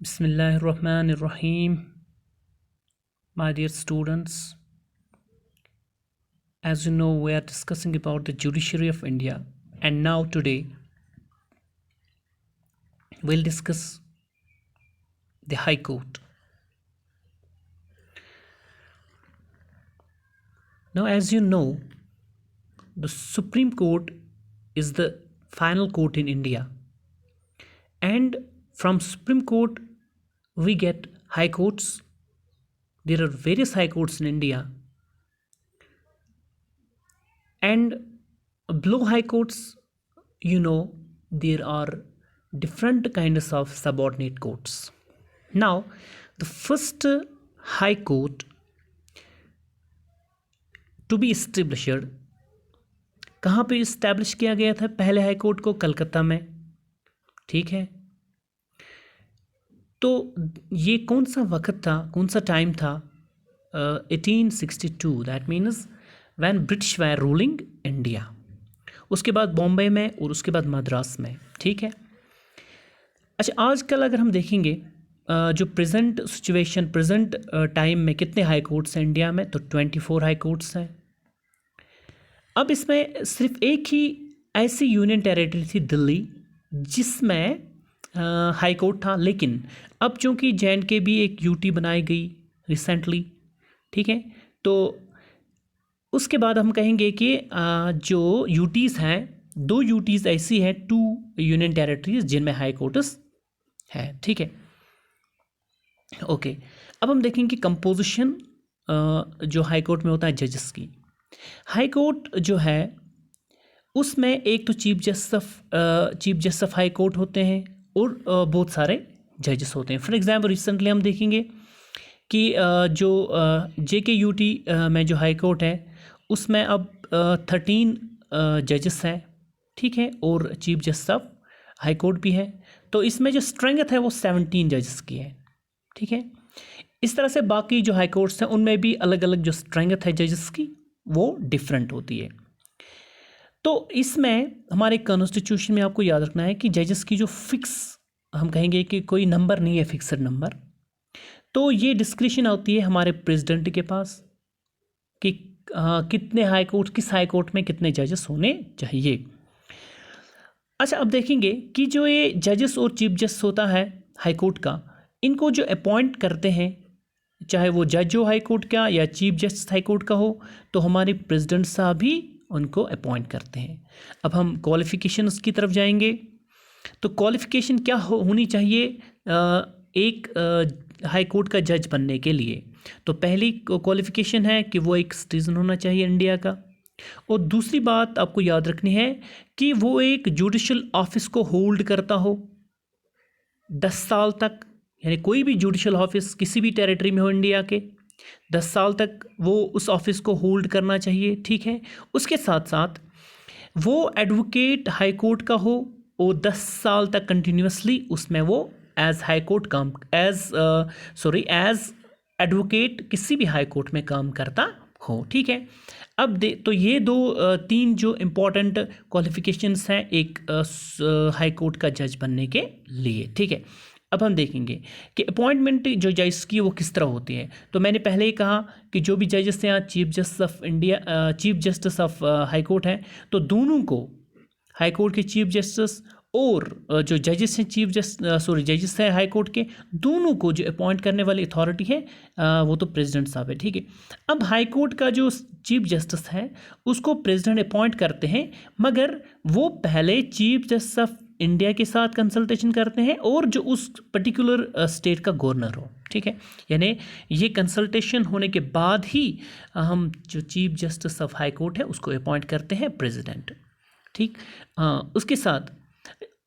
Bismillahirrahmanirrahim. My dear students, as you know, we are discussing about the judiciary of India, and now today we'll discuss the High Court. Now, as you know, the Supreme Court is the final court in India, and from Supreme Court we get high courts. There are various high courts in India, and below high courts, there are different kinds of subordinate courts. Now, the first high court to be established कहाँ पे establish किया गया था? पहले high court को कलकत्ता में, ठीक है। तो ये कौन सा वक्त था, कौन सा टाइम था? 1862, that means when British were ruling India. उसके बाद बॉम्बे में और उसके बाद मद्रास में, ठीक है। अच्छा, आजकल अगर हम देखेंगे जो प्रेजेंट सिचुएशन, प्रेजेंट टाइम में कितने हाई कोर्ट्स हैं इंडिया में, तो 24 हाई कोर्ट्स हैं। अब इसमें सिर्फ एक ही ऐसी यूनियन टेरिटरी थी, दिल्ली, जिसमें हाई कोर्ट था, लेकिन अब चूँकि JNK भी एक UT बनाई गई रिसेंटली, ठीक है, तो उसके बाद हम कहेंगे कि जो UTs हैं, 2 UTs ऐसी हैं, 2 यूनियन टेरिटरीज जिनमें हाई कोर्ट्स है, ठीक है। ओके, अब हम देखेंगे कंपोजिशन जो हाई कोर्ट में होता है जजेस की। हाई कोर्ट जो है उसमें एक तो chief justice of high court होते हैं और बहुत सारे जजेस होते हैं। फॉर एग्जांपल रिसेंटली हम देखेंगे कि जो JKUT में जो हाई कोर्ट है उसमें अब 13 जजेस हैं, ठीक है, और chief justice of high court भी है। तो इसमें जो स्ट्रेंथ है वो 17 जजेस की है, ठीक है। इस तरह से बाकी जो हाई कोर्ट्स हैं उनमें भी अलग अलग जो स्ट्रेंथ है जजेस की वो डिफरेंट होती है। तो इसमें हमारे कॉन्स्टिट्यूशन में आपको याद रखना है कि जजेस की जो फिक्स, हम कहेंगे कि कोई नंबर नहीं है, फिक्सड नंबर। तो ये डिस्क्रिशन होती है हमारे प्रेसिडेंट के पास कि कितने हाई कोर्ट, किस हाई कोर्ट में कितने जजेस होने चाहिए। अच्छा, अब देखेंगे कि जो ये जजेस और चीफ जस्टिस होता है हाई कोर्ट का, इनको जो अपॉइंट करते हैं, चाहे वो जज हो हाई कोर्ट का या चीफ जस्टिस हाई कोर्ट का हो, तो हमारे प्रेसिडेंट साहब ही उनको अपॉइंट करते हैं। अब हम क्वालिफ़िकेशंस की तरफ जाएंगे। तो क्वालिफ़िकेशन क्या होनी चाहिए एक हाई कोर्ट का जज बनने के लिए? तो पहली क्वालिफ़िकेशन है कि वो एक सिटीज़न होना चाहिए इंडिया का, और दूसरी बात आपको याद रखनी है कि वो एक जुडिशल ऑफिस को होल्ड करता हो 10 साल तक, यानी कोई भी जुडिशल ऑफिस किसी भी टेरिटरी में हो इंडिया के, 10 साल तक वो उस ऑफिस को होल्ड करना चाहिए, ठीक है। उसके साथ साथ वो एडवोकेट हाई कोर्ट का हो और 10 साल तक कंटिन्यूसली उसमें वो एज हाई कोर्ट काम एज एडवोकेट किसी भी हाई कोर्ट में काम करता हो, ठीक है। अब तो ये 3 जो इम्पोर्टेंट क्वालिफ़िकेशंस हैं एक हाई कोर्ट का जज बनने के लिए, ठीक है। अब हम देखेंगे कि अपॉइंटमेंट जो जजेस की वो किस तरह होती है। तो मैंने पहले ही कहा कि जो भी जजेस हैं chief justice of India, chief justice of high court हैं, तो दोनों को, हाई कोर्ट के चीफ जस्टिस और जो जजेस हैं जजेस हैं हाई कोर्ट के, दोनों को जो अपॉइंट करने वाली अथॉरिटी है वो तो प्रेसिडेंट साहब है, ठीक है। अब हाई कोर्ट का जो चीफ जस्टिस है उसको प्रेसिडेंट अपॉइंट करते हैं, मगर वो पहले चीफ जस्टिस ऑफ इंडिया के साथ कंसल्टेशन करते हैं और जो उस पर्टिकुलर स्टेट का गवर्नर हो, ठीक है। यानी ये कंसल्टेशन होने के बाद ही हम जो chief justice of high court है उसको अपॉइंट करते हैं प्रेसिडेंट, ठीक। उसके साथ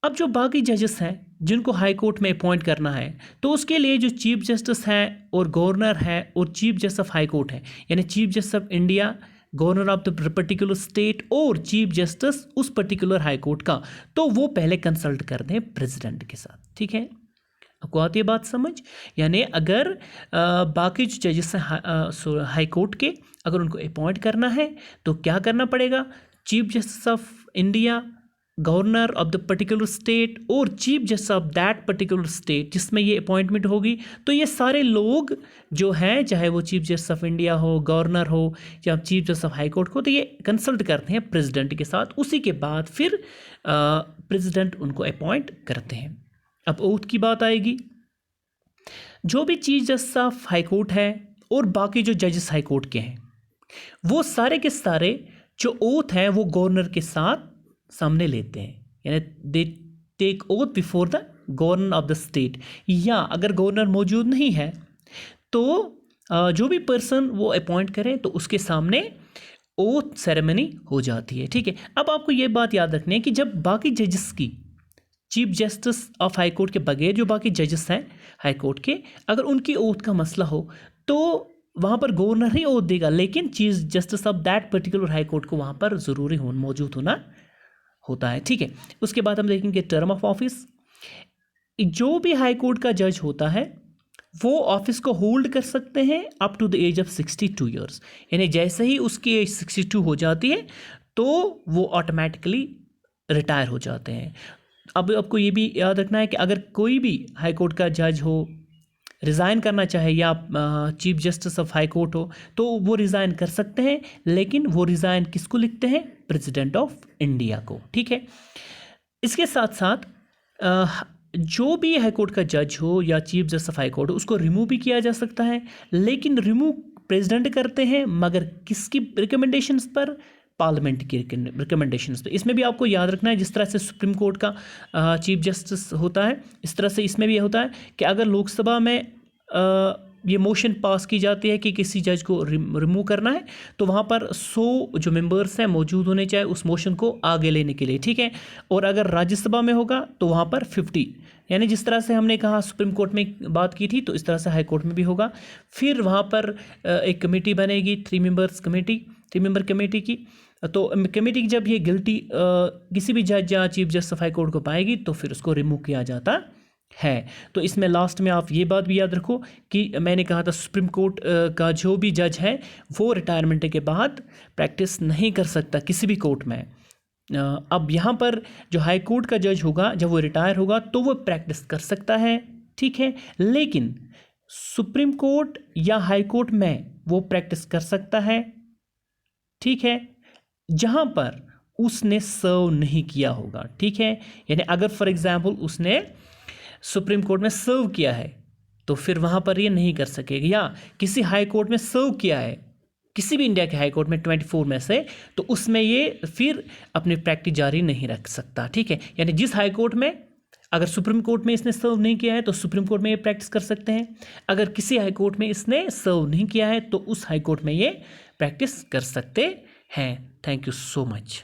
अब जो बाकी जजेस हैं जिनको हाई कोर्ट में अपॉइंट करना है, तो उसके लिए जो चीफ जस्टिस है और गवर्नर है और chief justice of high court है, यानी chief justice of India, governor of the particular state और चीफ जस्टिस उस पर्टिकुलर हाई कोर्ट का, तो वो पहले कंसल्ट करते हैं प्रेसिडेंट के साथ, ठीक है। आपको आती है बात समझ? यानी अगर बाकी जो जजेस हैं हाई कोर्ट के, अगर उनको अपॉइंट करना है तो क्या करना पड़ेगा? Chief justice of India, governor of the particular state और chief justice of that particular state जिसमें ये अपॉइंटमेंट होगी, तो ये सारे लोग जो हैं, चाहे वो चीफ जस्टिस ऑफ इंडिया हो, गवर्नर हो या chief justice of high court हो, तो ये कंसल्ट करते हैं प्रेसिडेंट के साथ। उसी के बाद फिर प्रेसिडेंट उनको अपॉइंट करते हैं। अब ओथ की बात आएगी। जो भी chief justice of high court है और बाकी जो जजेस हाई कोर्ट के हैं, वो सारे के सारे जो ओथ हैं वो गवर्नर के साथ सामने लेते हैं, यानी they take oath before the governor of the state. या अगर गवर्नर मौजूद नहीं है तो जो भी पर्सन वो अपॉइंट करें तो उसके सामने ओथ सेरेमनी हो जाती है। ठीक है, अब आपको ये बात याद रखनी है कि जब बाकी जजेस की, chief justice of high court के बगैर जो बाकी जजेस हैं हाई कोर्ट के, अगर उनकी ओथ का मसला हो तो वहाँ पर गवर्नर ही ओथ देगा, लेकिन chief justice of that particular high court को वहाँ पर ज़रूरी मौजूद होना होता है। ठीक है, उसके बाद हम देखेंगे टर्म ऑफ ऑफिस। जो भी हाई कोर्ट का जज होता है वो ऑफिस को होल्ड कर सकते हैं up to the age of 62 years, यानी जैसे ही उसकी एज 62 हो जाती है तो वो ऑटोमेटिकली रिटायर हो जाते हैं। अब आपको ये भी याद रखना है कि अगर कोई भी हाई कोर्ट का जज हो, रिज़ाइन करना चाहे या chief justice of high court हो, तो वो रिज़ाइन कर सकते हैं, लेकिन वो रिज़ाइन किसको लिखते हैं? प्रेसिडेंट ऑफ इंडिया को। ठीक है, इसके साथ साथ जो भी हाई कोर्ट का जज हो या chief justice of high court हो उसको रिमूव भी किया जा सकता है, लेकिन रिमूव प्रेसिडेंट करते हैं, मगर किसकी रिकमेंडेशंस पर? पार्लियामेंट की रिकमेंडेशंस पे। इसमें भी आपको याद रखना है, जिस तरह से सुप्रीम कोर्ट का चीफ जस्टिस होता है, इस तरह से इसमें भी ये होता है कि अगर लोकसभा में ये मोशन पास की जाती है कि किसी जज को रिमूव करना है, तो वहाँ पर 100 जो मेंबर्स हैं मौजूद होने चाहिए उस मोशन को आगे लेने के लिए। ठीक है, और अगर राज्यसभा में होगा तो वहाँ पर 50, यानी जिस तरह से हमने कहा सुप्रीम कोर्ट में बात की थी, तो इस तरह से हाई कोर्ट में भी होगा। फिर वहाँ पर एक कमेटी बनेगी, 3 मेंबर कमेटी की। तो कमेटी जब ये गिल्टी किसी भी जज या chief justice of high court को पाएगी तो फिर उसको रिमूव किया जाता है। तो इसमें लास्ट में आप ये बात भी याद रखो कि मैंने कहा था सुप्रीम कोर्ट का जो भी जज है वो रिटायरमेंट के बाद प्रैक्टिस नहीं कर सकता किसी भी कोर्ट में। अब यहाँ पर जो हाई कोर्ट का जज होगा, जब वो रिटायर होगा तो वो प्रैक्टिस कर सकता है। ठीक है, लेकिन सुप्रीम कोर्ट या हाई कोर्ट में वो प्रैक्टिस कर सकता है, ठीक है, जहाँ पर उसने सर्व नहीं किया होगा। ठीक है, यानी अगर फॉर एग्जांपल उसने सुप्रीम कोर्ट में सर्व किया है तो फिर वहाँ पर ये नहीं कर सकेगा, या किसी हाई कोर्ट में सर्व किया है, किसी भी इंडिया के हाई कोर्ट में 24 में से, तो उसमें ये फिर अपनी प्रैक्टिस जारी नहीं रख सकता। ठीक है, यानी जिस हाई कोर्ट में, अगर सुप्रीम कोर्ट में इसने सर्व नहीं किया है तो सुप्रीम कोर्ट में ये प्रैक्टिस कर सकते हैं, अगर किसी हाई कोर्ट में इसने सर्व नहीं किया है तो उस हाई कोर्ट में ये प्रैक्टिस कर सकते हैं। Thank you so much.